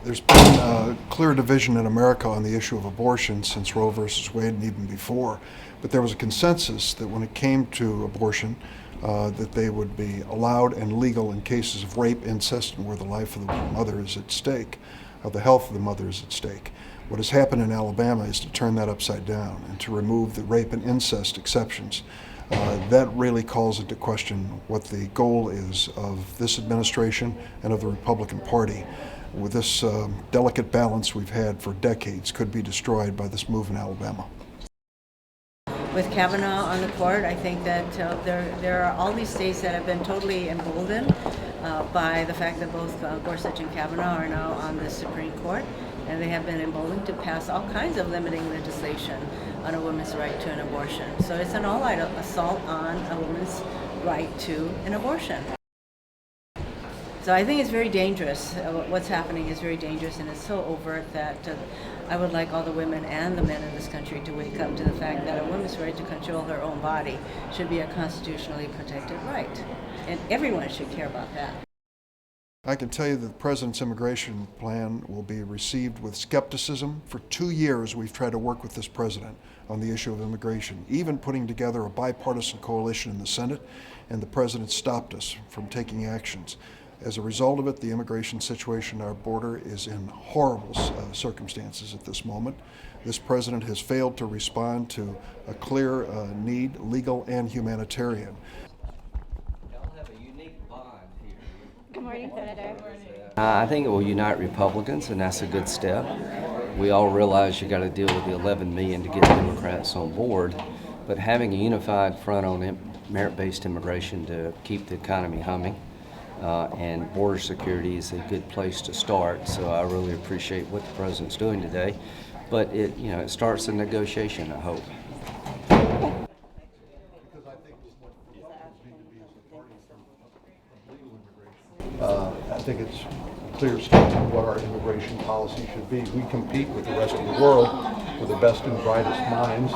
There's been a clear division in America on the issue of abortion since Roe versus Wade and even before. But there was a consensus that when it came to abortion, that they would be allowed and legal in cases of rape, incest, and where the life of the mother is at stake, or the health of the mother is at stake. What has happened in Alabama is to turn that upside down and to remove the rape and incest exceptions. That really calls into question what the goal is of this administration and of the Republican Party. With this delicate balance we've had for decades could be destroyed by this move in Alabama. With Kavanaugh on the court, I think that there are all these states that have been totally emboldened by the fact that both Gorsuch and Kavanaugh are now on the Supreme Court, and they have been emboldened to pass all kinds of limiting legislation on a woman's right to an abortion. So it's an all-out assault on a woman's right to an abortion. So I think it's very dangerous. What's happening is very dangerous, and it's so overt that I would like all the women and the men in this country to wake up to the fact that a woman's right to control her own body should be a constitutionally protected right. And everyone should care about that. I can tell you that the President's immigration plan will be received with skepticism. For 2 years, we've tried to work with this President on the issue of immigration, even putting together a bipartisan coalition in the Senate, and the President stopped us from taking actions. As a result of it, the immigration situation at our border is in horrible circumstances at this moment. This President has failed to respond to a clear need, legal and humanitarian. Good morning, Senator. I think it will unite Republicans, and that's a good step. We all realize you got to deal with the 11 million to get Democrats on board, but having a unified front on merit-based immigration to keep the economy humming and border security is a good place to start. So I really appreciate what the President's doing today, but it starts a negotiation, I hope. I think it's a clear statement of what our immigration policy should be. We compete with the rest of the world for the best and brightest minds.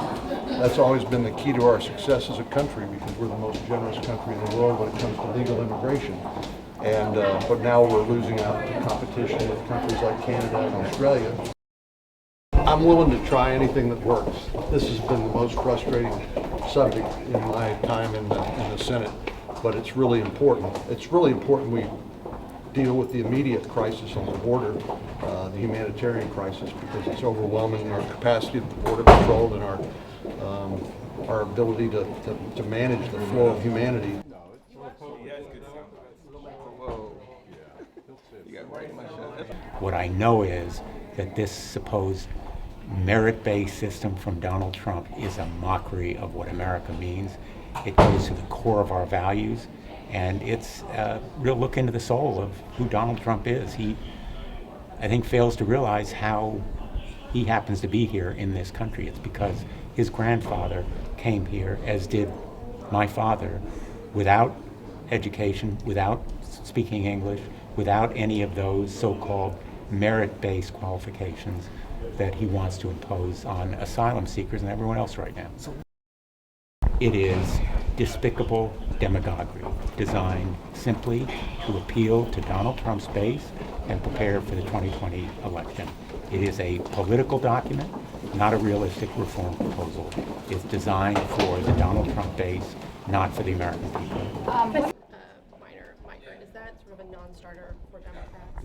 That's always been the key to our success as a country, because we're the most generous country in the world when it comes to legal immigration. And but now we're losing out to competition with countries like Canada and Australia. I'm willing to try anything that works. This has been the most frustrating subject in my time in the Senate, but it's really important. It's really important we deal with the immediate crisis on the border, the humanitarian crisis, because it's overwhelming our capacity of the border control and our ability to manage the flow of humanity. What I know is that this supposed merit-based system from Donald Trump is a mockery of what America means. It goes to the core of our values, and it's a real look into the soul of who Donald Trump is. He, I think, fails to realize how he happens to be here in this country. It's because his grandfather came here, as did my father, without education, without speaking English, without any of those so-called merit-based qualifications that he wants to impose on asylum seekers and everyone else right now. It is despicable demagoguery designed simply to appeal to Donald Trump's base and prepare for the 2020 election. It is a political document, not a realistic reform proposal. It's designed for the Donald Trump base, not for the American people. Minor migrant, is that sort of a non-starter for Democrats?